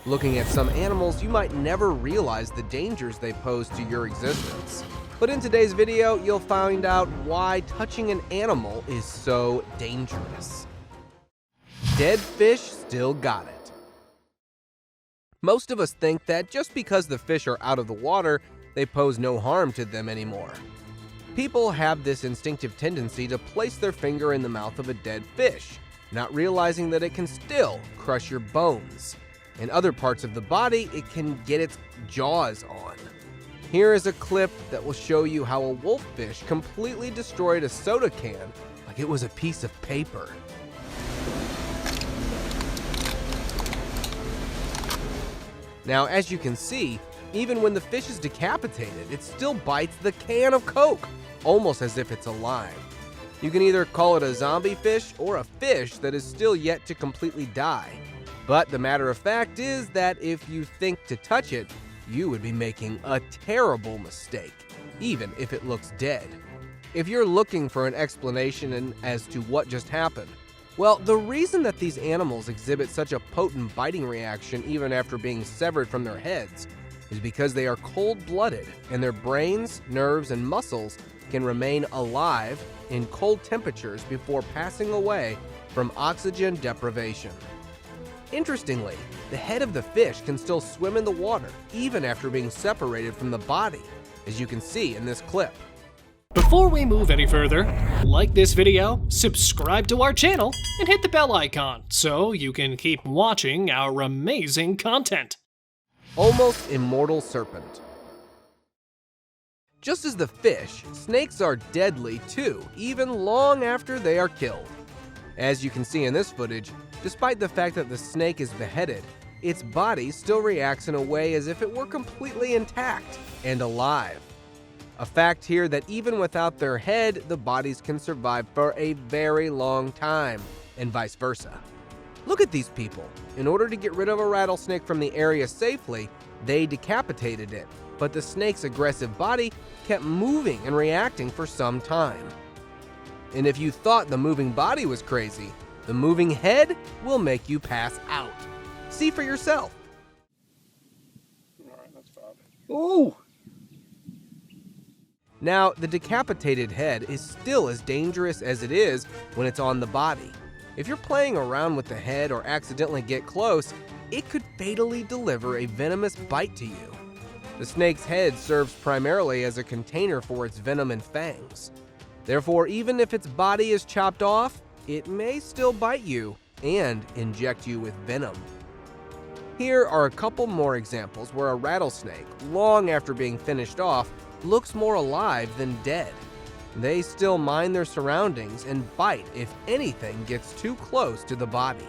Looking at some animals, you might never realize the dangers they pose to your existence. But in today's video, you'll find out why touching an animal is so dangerous. Dead fish still got it. Most of us think that just because the fish are out of the water, they pose no harm to them anymore. People have this instinctive tendency to place their finger in the mouth of a dead fish, not realizing that it can still crush your bones. In other parts of the body, it can get its jaws on. Here is a clip that will show you how a wolffish completely destroyed a soda can like it was a piece of paper. Now, as you can see, even when the fish is decapitated, it still bites the can of Coke, almost as if it's alive. You can either call it a zombie fish or a fish that is still yet to completely die. But the matter of fact is that if you think to touch it, you would be making a terrible mistake, even if it looks dead. If you're looking for an explanation as to what just happened, well, the reason that these animals exhibit such a potent biting reaction even after being severed from their heads is because they are cold-blooded and their brains, nerves, and muscles can remain alive in cold temperatures before passing away from oxygen deprivation. Interestingly, the head of the fish can still swim in the water even after being separated from the body, as you can see in this clip. Before we move any further, like this video, subscribe to our channel, and hit the bell icon so you can keep watching our amazing content. Almost immortal serpent. Just as the fish, snakes are deadly too, even long after they are killed. As you can see in this footage, despite the fact that the snake is beheaded, its body still reacts in a way as if it were completely intact and alive. A fact here that even without their head, the bodies can survive for a very long time, and vice versa. Look at these people. In order to get rid of a rattlesnake from the area safely, they decapitated it, but the snake's aggressive body kept moving and reacting for some time. And if you thought the moving body was crazy, the moving head will make you pass out. See for yourself. All right, that's 5. Ooh! Now, the decapitated head is still as dangerous as it is when it's on the body. If you're playing around with the head or accidentally get close, it could fatally deliver a venomous bite to you. The snake's head serves primarily as a container for its venom and fangs. Therefore, even if its body is chopped off, it may still bite you and inject you with venom. Here are a couple more examples where a rattlesnake, long after being finished off, looks more alive than dead. They still mind their surroundings and bite if anything gets too close to the body.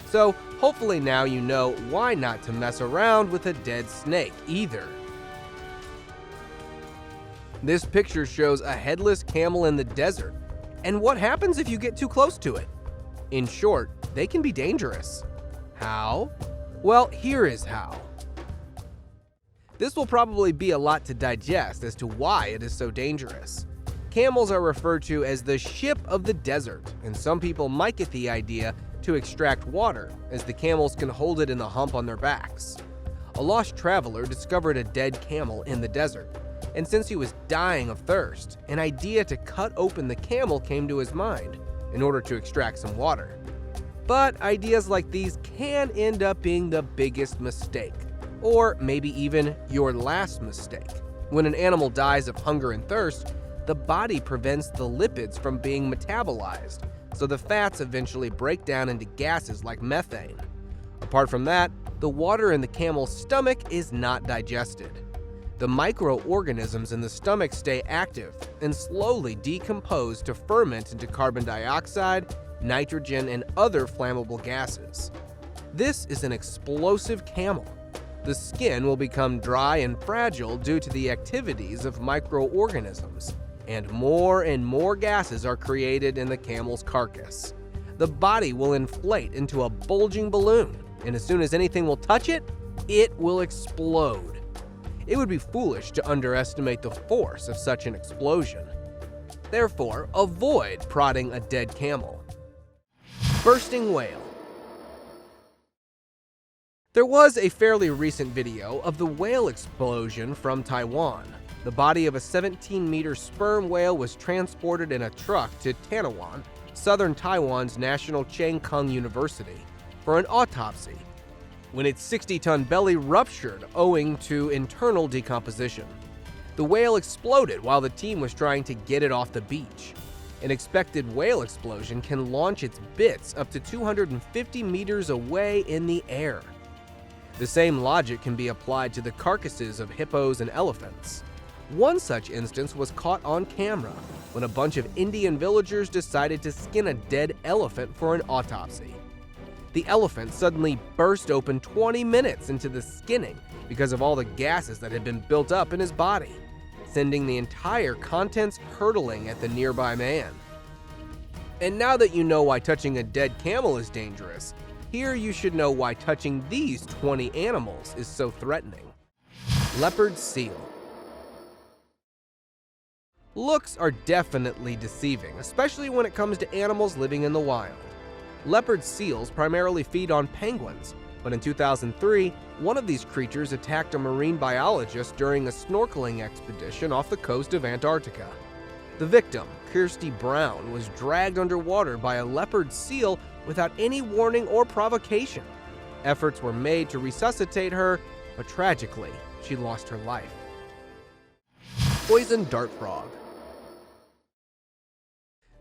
So hopefully now you know why not to mess around with a dead snake either. This picture shows a headless camel in the desert, and what happens if you get too close to it? In short, they can be dangerous. How? Well, here is how. This will probably be a lot to digest as to why it is so dangerous. Camels are referred to as the ship of the desert, and some people might get the idea to extract water, as the camels can hold it in the hump on their backs. A lost traveler discovered a dead camel in the desert, and since he was dying of thirst, an idea to cut open the camel came to his mind in order to extract some water. But ideas like these can end up being the biggest mistake, or maybe even your last mistake. When an animal dies of hunger and thirst, the body prevents the lipids from being metabolized, so the fats eventually break down into gases like methane. Apart from that, the water in the camel's stomach is not digested. The microorganisms in the stomach stay active and slowly decompose to ferment into carbon dioxide, nitrogen, and other flammable gases. This is an explosive camel. The skin will become dry and fragile due to the activities of microorganisms, and more gases are created in the camel's carcass. The body will inflate into a bulging balloon, and as soon as anything will touch it, it will explode. It would be foolish to underestimate the force of such an explosion. Therefore, avoid prodding a dead camel. Bursting whale. There was a fairly recent video of the whale explosion from Taiwan. The body of a 17-meter sperm whale was transported in a truck to Tanawan, southern Taiwan's National Cheng Kung University, for an autopsy, when its 60-ton belly ruptured owing to internal decomposition. The whale exploded while the team was trying to get it off the beach. An expected whale explosion can launch its bits up to 250 meters away in the air. The same logic can be applied to the carcasses of hippos and elephants. One such instance was caught on camera when a bunch of Indian villagers decided to skin a dead elephant for an autopsy. The elephant suddenly burst open 20 minutes into the skinning because of all the gases that had been built up in his body, sending the entire contents hurtling at the nearby man. And now that you know why touching a dead camel is dangerous, here you should know why touching these 20 animals is so threatening. Leopard seal. Looks are definitely deceiving, especially when it comes to animals living in the wild. Leopard seals primarily feed on penguins, but in 2003, one of these creatures attacked a marine biologist during a snorkeling expedition off the coast of Antarctica. The victim, Kirsty Brown, was dragged underwater by a leopard seal without any warning or provocation. Efforts were made to resuscitate her, but tragically, she lost her life. Poison dart frog.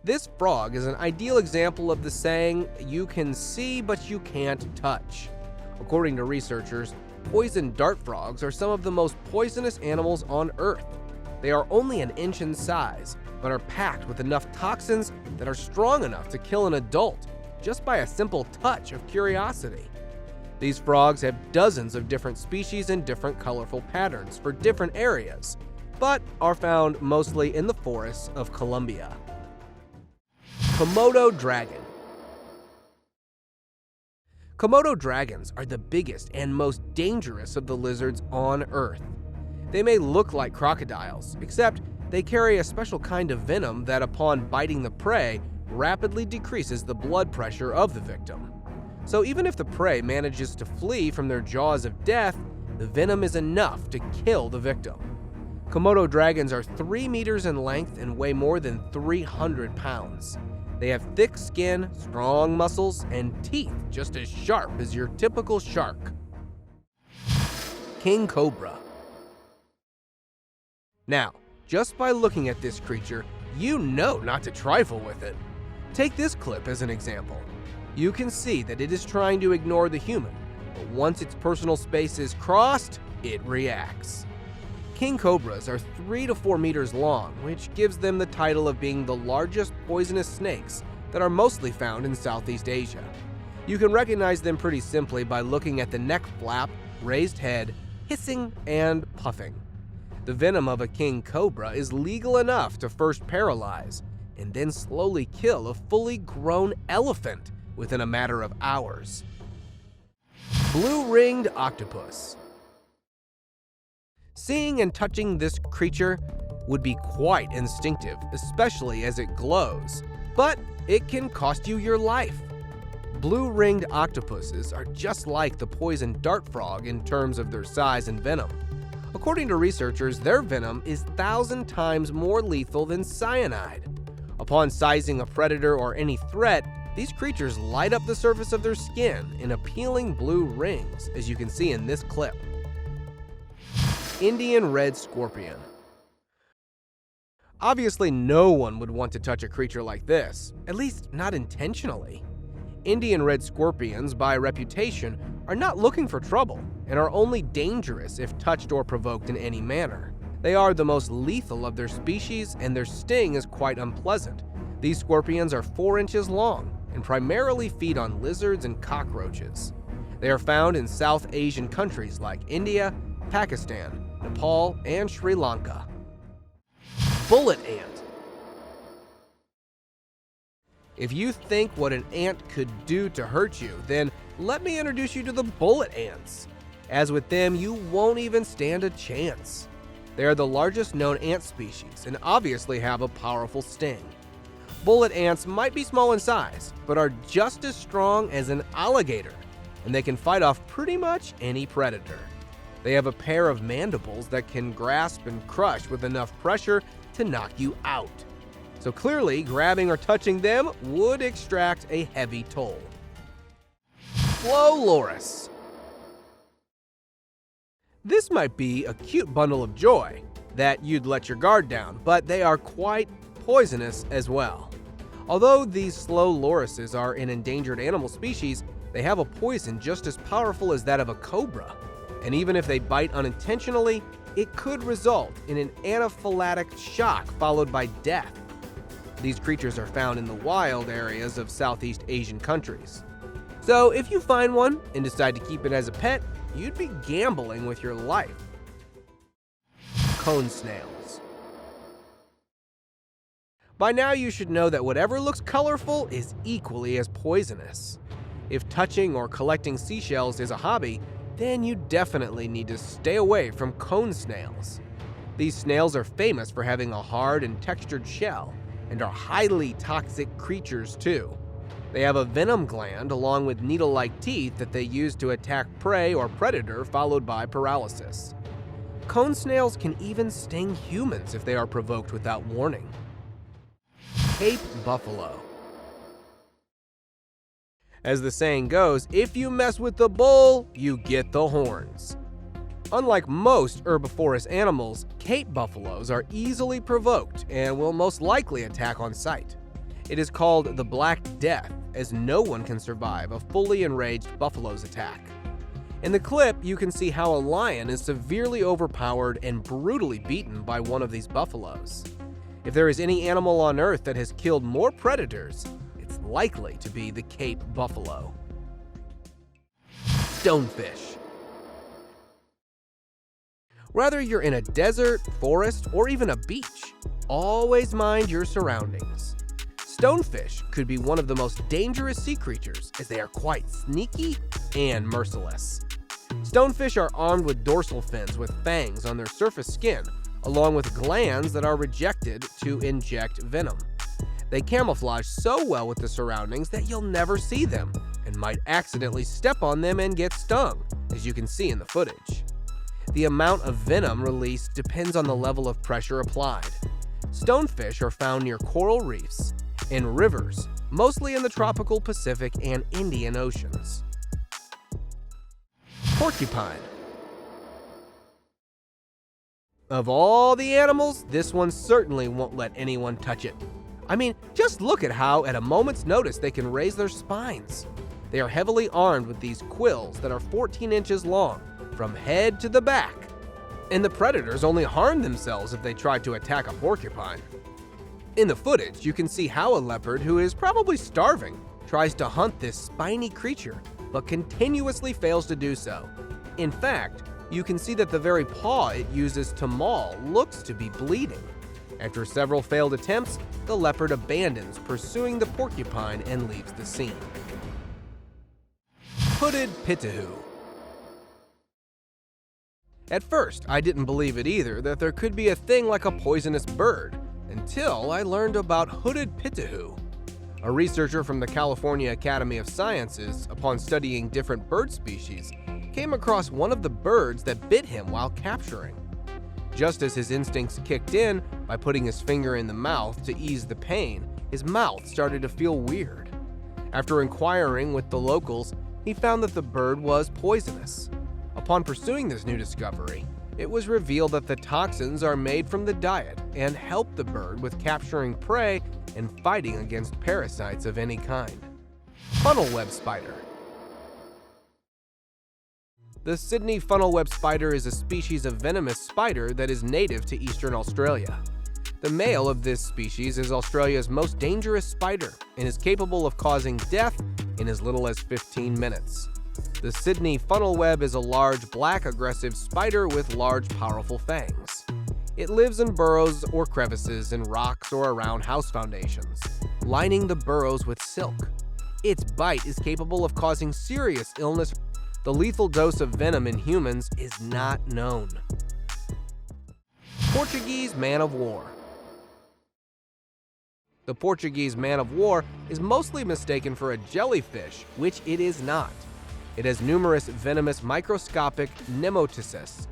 This frog is an ideal example of the saying, "You can see, but you can't touch." According to researchers, poison dart frogs are some of the most poisonous animals on Earth. They are only an inch in size, but are packed with enough toxins that are strong enough to kill an adult just by a simple touch of curiosity. These frogs have dozens of different species and different colorful patterns for different areas, but are found mostly in the forests of Colombia. Komodo dragon. Komodo dragons are the biggest and most dangerous of the lizards on Earth. They may look like crocodiles, except they carry a special kind of venom that, upon biting the prey, rapidly decreases the blood pressure of the victim. So even if the prey manages to flee from their jaws of death, the venom is enough to kill the victim. Komodo dragons are 3 meters in length and weigh more than 300 pounds. They have thick skin, strong muscles, and teeth just as sharp as your typical shark. King cobra. Now, just by looking at this creature, you know not to trifle with it. Take this clip as an example. You can see that it is trying to ignore the human, but once its personal space is crossed, it reacts. King cobras are 3 to 4 meters long, which gives them the title of being the largest poisonous snakes that are mostly found in Southeast Asia. You can recognize them pretty simply by looking at the neck flap, raised head, hissing, and puffing. The venom of a king cobra is legal enough to first paralyze and then slowly kill a fully grown elephant within a matter of hours. Blue-ringed octopus. Seeing and touching this creature would be quite instinctive, especially as it glows, but it can cost you your life. Blue-ringed octopuses are just like the poison dart frog in terms of their size and venom. According to researchers, their venom is 1,000 times more lethal than cyanide. Upon sizing a predator or any threat, these creatures light up the surface of their skin in appealing blue rings, as you can see in this clip. Indian red scorpion. Obviously, no one would want to touch a creature like this, at least not intentionally. Indian red scorpions, by reputation, are not looking for trouble and are only dangerous if touched or provoked in any manner. They are the most lethal of their species, and their sting is quite unpleasant. These scorpions are 4 inches long and primarily feed on lizards and cockroaches. They are found in South Asian countries like India, Pakistan, Nepal, and Sri Lanka. Bullet ant. If you think what an ant could do to hurt you, then let me introduce you to the bullet ants. As with them, you won't even stand a chance. They are the largest known ant species and obviously have a powerful sting. Bullet ants might be small in size, but are just as strong as an alligator. and they can fight off pretty much any predator. They have a pair of mandibles that can grasp and crush with enough pressure to knock you out. So clearly, grabbing or touching them would extract a heavy toll. Flow loris. This might be a cute bundle of joy that you'd let your guard down, but they are quite poisonous as well. Although these slow lorises are an endangered animal species, they have a poison just as powerful as that of a cobra. And even if they bite unintentionally, it could result in an anaphylactic shock followed by death. These creatures are found in the wild areas of Southeast Asian countries. So if you find one and decide to keep it as a pet, you'd be gambling with your life. Cone snails. By now you should know that whatever looks colorful is equally as poisonous. If touching or collecting seashells is a hobby, then you definitely need to stay away from cone snails. These snails are famous for having a hard and textured shell, and are highly toxic creatures too. They have a venom gland along with needle-like teeth that they use to attack prey or predator, followed by paralysis. Cone snails can even sting humans if they are provoked without warning. Cape buffalo. As the saying goes, if you mess with the bull, you get the horns. Unlike most herbivorous animals, Cape buffaloes are easily provoked and will most likely attack on sight. It is called the Black Death, as no one can survive a fully enraged buffalo's attack. In the clip, you can see how a lion is severely overpowered and brutally beaten by one of these buffaloes. If there is any animal on Earth that has killed more predators, it's likely to be the Cape buffalo. Stonefish. Whether you're in a desert, forest, or even a beach, always mind your surroundings. Stonefish could be one of the most dangerous sea creatures, as they are quite sneaky and merciless. Stonefish are armed with dorsal fins with fangs on their surface skin, along with glands that are rejected to inject venom. They camouflage so well with the surroundings that you'll never see them, and might accidentally step on them and get stung, as you can see in the footage. The amount of venom released depends on the level of pressure applied. Stonefish are found near coral reefs, in rivers, mostly in the tropical Pacific and Indian Oceans. Porcupine. Of all the animals, this one certainly won't let anyone touch it. I mean, just look at how, at a moment's notice, they can raise their spines. They are heavily armed with these quills that are 14 inches long, from head to the back. And the predators only harm themselves if they try to attack a porcupine. In the footage, you can see how a leopard who is probably starving tries to hunt this spiny creature, but continuously fails to do so. In fact, you can see that the very paw it uses to maul looks to be bleeding. After several failed attempts, the leopard abandons pursuing the porcupine and leaves the scene. Hooded PITOHUI. At first, I didn't believe it either that there could be a thing like a poisonous bird, until I learned about hooded PITOHUI. A researcher from the California Academy of Sciences, upon studying different bird species, came across one of the birds that bit him while capturing. Just as his instincts kicked in by putting his finger in the mouth to ease the pain, his mouth started to feel weird. After inquiring with the locals, he found that the bird was poisonous. Upon pursuing this new discovery, it was revealed that the toxins are made from the diet and help the bird with capturing prey and fighting against parasites of any kind. Funnel web spider. The Sydney funnel web spider is a species of venomous spider that is native to eastern Australia. The male of this species is Australia's most dangerous spider and is capable of causing death in as little as 15 minutes. The Sydney funnel web is a large, black, aggressive spider with large, powerful fangs. It lives in burrows or crevices in rocks or around house foundations, lining the burrows with silk. Its bite is capable of causing serious illness. The lethal dose of venom in humans is not known. Portuguese man of war. The Portuguese man of war is mostly mistaken for a jellyfish, which it is not. It has numerous venomous microscopic nematocysts,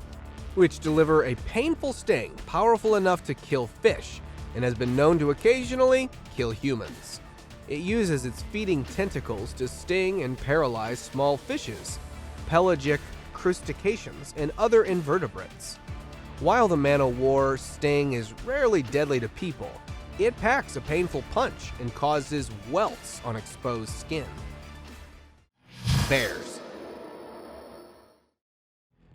which deliver a painful sting powerful enough to kill fish and has been known to occasionally kill humans. It uses its feeding tentacles to sting and paralyze small fishes, pelagic crustaceans, and other invertebrates. While the man-o'-war sting is rarely deadly to people, it packs a painful punch and causes welts on exposed skin. Bears.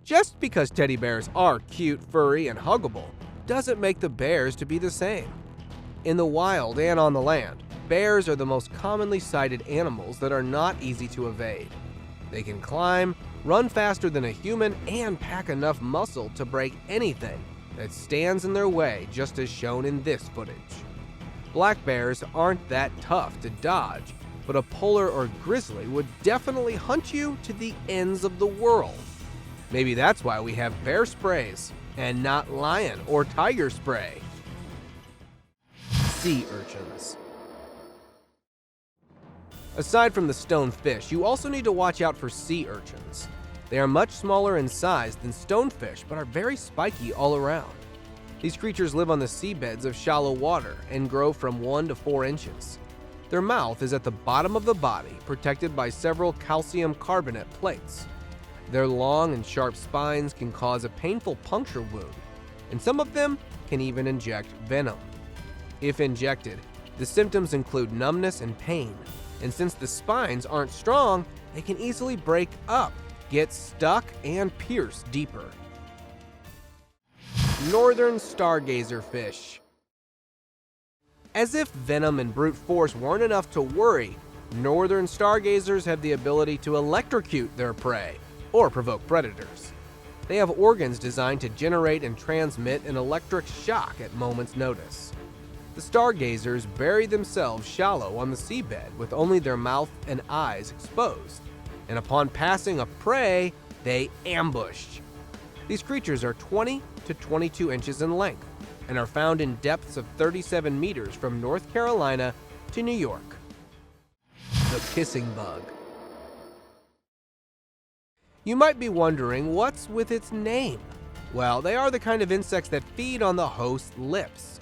Just because teddy bears are cute, furry, and huggable doesn't make the bears to be the same. In the wild and on the land, bears are the most commonly sighted animals that are not easy to evade. They can climb, run faster than a human, and pack enough muscle to break anything that stands in their way, just as shown in this footage. Black bears aren't that tough to dodge, but a polar or grizzly would definitely hunt you to the ends of the world. Maybe that's why we have bear sprays and not lion or tiger spray. Sea urchins. Aside from the stonefish, you also need to watch out for sea urchins. They are much smaller in size than stonefish, but are very spiky all around. These creatures live on the seabeds of shallow water and grow from 1 to 4 inches. Their mouth is at the bottom of the body, protected by several calcium carbonate plates. Their long and sharp spines can cause a painful puncture wound, and some of them can even inject venom. If injected, the symptoms include numbness and pain, and since the spines aren't strong, they can easily break up, get stuck, and pierce deeper. Northern stargazer fish. As if venom and brute force weren't enough to worry, northern stargazers have the ability to electrocute their prey or provoke predators. They have organs designed to generate and transmit an electric shock at moment's notice. The stargazers bury themselves shallow on the seabed with only their mouth and eyes exposed, and upon passing a prey, they ambush. These creatures are 20 to 22 inches in length and are found in depths of 37 meters from North Carolina to New York. The kissing bug. You might be wondering what's with its name. Well, they are the kind of insects that feed on the host's lips.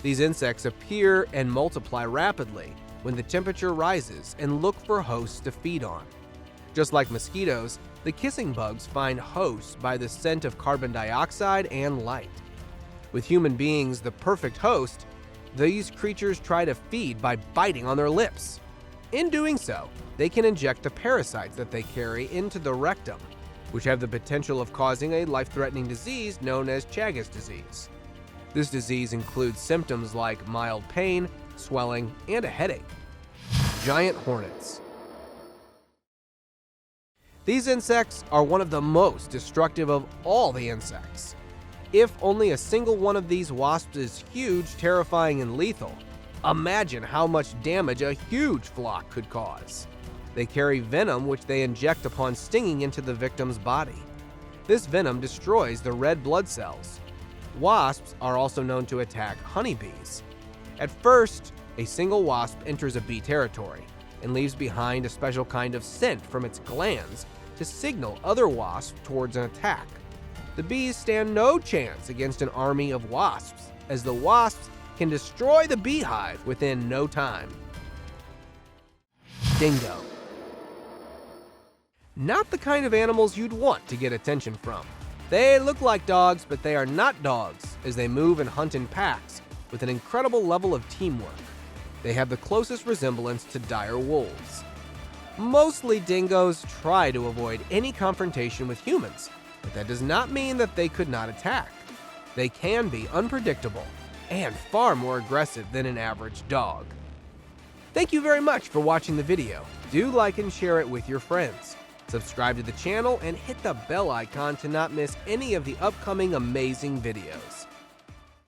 These insects appear and multiply rapidly when the temperature rises and look for hosts to feed on. Just like mosquitoes, the kissing bugs find hosts by the scent of carbon dioxide and light. With human beings the perfect host, these creatures try to feed by biting on their lips. In doing so, they can inject the parasites that they carry into the rectum, which have the potential of causing a life-threatening disease known as Chagas disease. This disease includes symptoms like mild pain, swelling, and a headache. Giant hornets. These insects are one of the most destructive of all the insects. If only a single one of these wasps is huge, terrifying, and lethal, imagine how much damage a huge flock could cause. They carry venom which they inject upon stinging into the victim's body. This venom destroys the red blood cells. Wasps are also known to attack honeybees. At first, a single wasp enters a bee territory and leaves behind a special kind of scent from its glands to signal other wasps towards an attack. The bees stand no chance against an army of wasps, as the wasps can destroy the beehive within no time. Dingo. Not the kind of animals you'd want to get attention from. They look like dogs, but they are not dogs, as they move and hunt in packs with an incredible level of teamwork. They have the closest resemblance to dire wolves. Mostly dingoes try to avoid any confrontation with humans, but that does not mean that they could not attack. They can be unpredictable and far more aggressive than an average dog. Thank you very much for watching the video. Do like and share it with your friends. Subscribe to the channel and hit the bell icon to not miss any of the upcoming amazing videos.